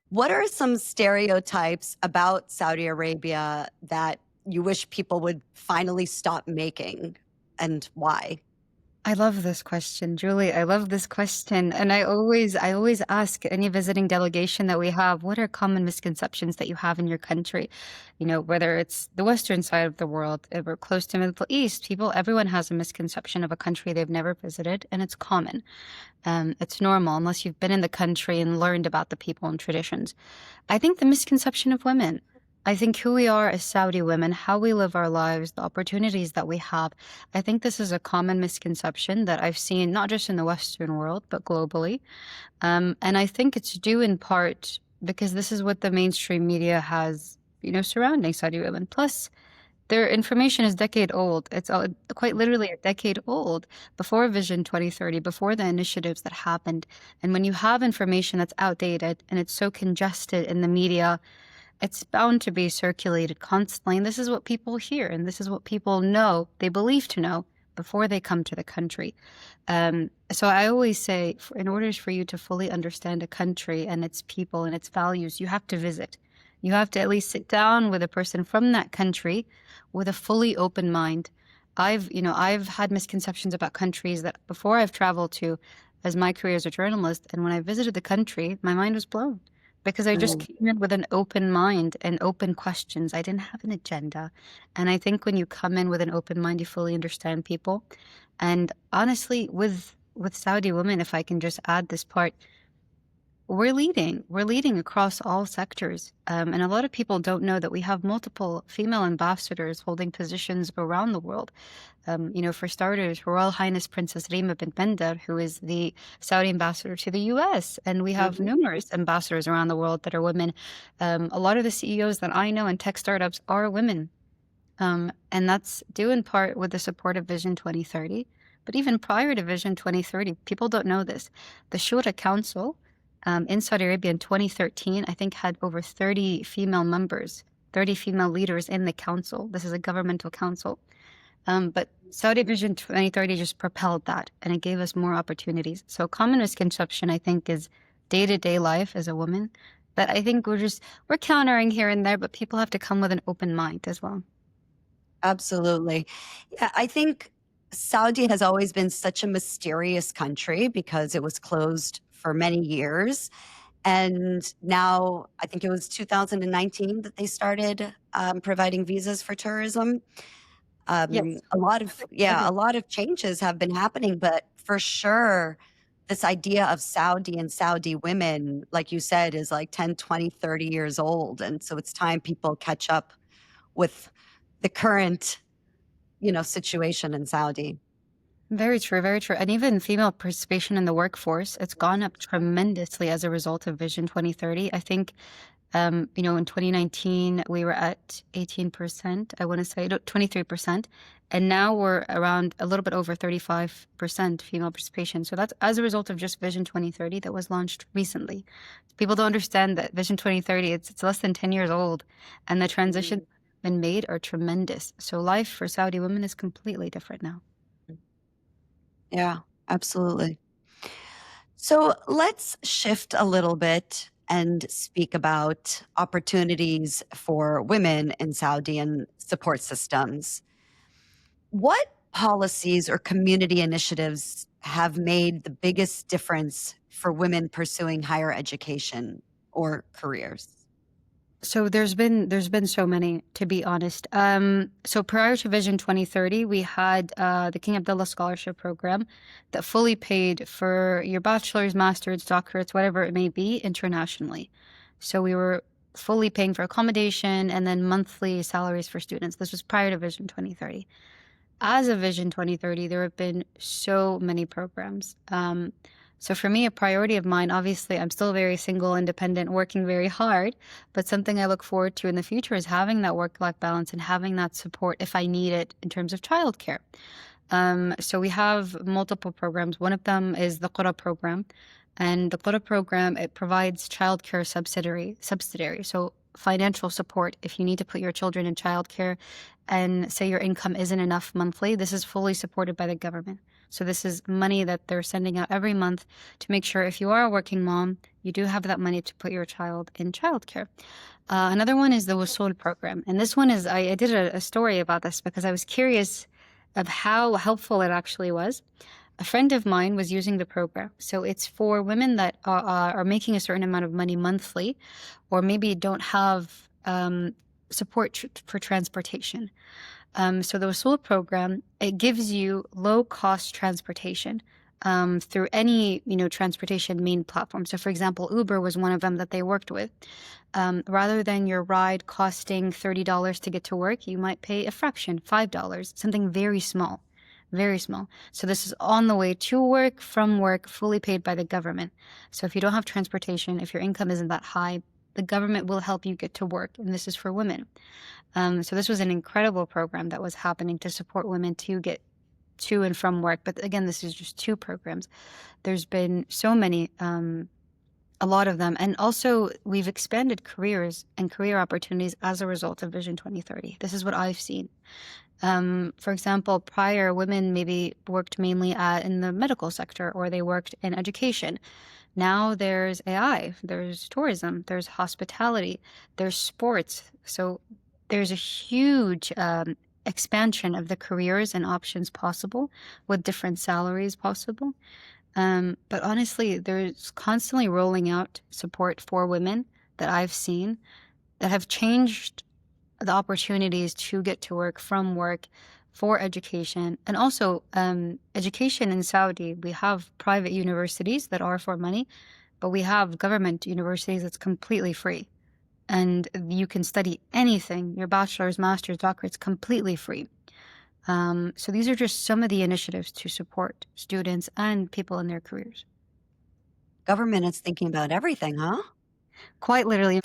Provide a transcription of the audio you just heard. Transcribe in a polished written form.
What are some stereotypes about Saudi Arabia that you wish people would finally stop making, and why? I love this question, Julie. I love this question. And I always ask any visiting delegation that we have, what are common misconceptions that you have in your country? Whether it's the Western side of the world, if we're close to Middle East, everyone has a misconception of a country they've never visited, and it's common. It's normal unless you've been in the country and learned about the people and traditions. I think the misconception of women. I think who we are as Saudi women, how we live our lives, the opportunities that we have. I think this is a common misconception that I've seen not just in the Western world, but globally. And I think it's due in part because this is what the mainstream media has, surrounding Saudi women. Plus, their information is decade old. It's quite literally a decade old before Vision 2030, before the initiatives that happened. And when you have information that's outdated and it's so congested in the media, it's bound to be circulated constantly. And this is what people hear, and this is what people know, they believe to know before they come to the country. So I always say, in order for you to fully understand a country and its people and its values, you have to visit. You have to at least sit down with a person from that country with a fully open mind. I've had misconceptions about countries that before I've traveled to as my career as a journalist, and when I visited the country, my mind was blown because I just Mm. came in with an open mind and open questions. I didn't have an agenda. And I think when you come in with an open mind, you fully understand people. And honestly, with Saudi women, if I can just add this part, we're leading. We're leading across all sectors. And a lot of people don't know that we have multiple female ambassadors holding positions around the world. For starters, Her Royal Highness Princess Rima bin Bandar, who is the Saudi ambassador to the US. And we have Mhm. numerous ambassadors around the world that are women. A lot of the CEOs that I know in tech startups are women. And that's due in part with the support of Vision 2030. But even prior to Vision 2030, people don't know this. The Shura Council in Saudi Arabia in 2013, I think had over 30 female members, 30 female leaders in the council. This is a governmental council. But Saudi Vision 2030 just propelled that, and it gave us more opportunities. So common misconception, I think, is day-to-day life as a woman that I think we're countering here and there, but people have to come with an open mind as well. Absolutely. Yeah, I think Saudi has always been such a mysterious country because it was closed for many years. And now I think it was 2019 that they started providing visas for tourism. Yes. A Agree. lot of changes have been happening, but for sure, this idea of Saudi and Saudi women, like you said, is like 10, 20, 30 years old. And so it's time people catch up with the current, situation in Saudi. Very true, very true. And even female participation in the workforce, it's gone up tremendously as a result of Vision 2030. I think, in 2019, we were at 18%, I want to say, no, 23%. And now we're around a little bit over 35% female participation. So that's as a result of just Vision 2030 that was launched recently. People don't understand that Vision 2030, it's less than 10 years old, and the transitions Mm. that have been made are tremendous. So life for Saudi women is completely different now. Yeah, absolutely. So let's shift a little bit and speak about opportunities for women in Saudi and support systems. What policies or community initiatives have made the biggest difference for women pursuing higher education or careers? So there's been so many, to be honest. So prior to Vision 2030, we had the King Abdullah Scholarship Program that fully paid for your bachelor's, master's, doctorates, whatever it may be, internationally. So we were fully paying for accommodation and then monthly salaries for students. This was prior to Vision 2030. As of Vision 2030, there have been so many programs. So for me, a priority of mine, obviously, I'm still very single, independent, working very hard, but something I look forward to in the future is having that work-life balance and having that support if I need it in terms of childcare. So we have multiple programs. One of them is the Qura program. And the Qura program, it provides childcare subsidiary. So financial support if you need to put your children in childcare and say your income isn't enough monthly, this is fully supported by the government. So this is money that they're sending out every month to make sure if you are a working mom, you do have that money to put your child in childcare. Another one is the Wasool program. And this one is, I did a story about this because I was curious of how helpful it actually was. A friend of mine was using the program. So it's for women that are making a certain amount of money monthly, or maybe don't have support for transportation. So the Wasool program, it gives you low-cost transportation through any transportation main platform. So for example, Uber was one of them that they worked with. Rather than your ride costing $30 to get to work, you might pay a fraction, $5, something very small. Very small. So this is on the way to work, from work, fully paid by the government. So if you don't have transportation, if your income isn't that high, the government will help you get to work, and this is for women. So this was an incredible program that was happening to support women to get to and from work. But again, this is just 2 programs. There's been so many, a lot of them. And also we've expanded careers and career opportunities as a result of Vision 2030. This is what I've seen. For example, prior, women maybe worked mainly in the medical sector, or they worked in education. Now there's AI, there's tourism, there's hospitality, there's sports. So there's a huge expansion of the careers and options possible, with different salaries possible. But honestly, there's constantly rolling out support for women that I've seen that have changed the opportunities to get to work, from work, for education. And also education in Saudi, we have private universities that are for money, but we have government universities that's completely free. And you can study anything, your bachelor's, master's, doctorate's completely free. So these are just some of the initiatives to support students and people in their careers. Government is thinking about everything, huh? Quite literally.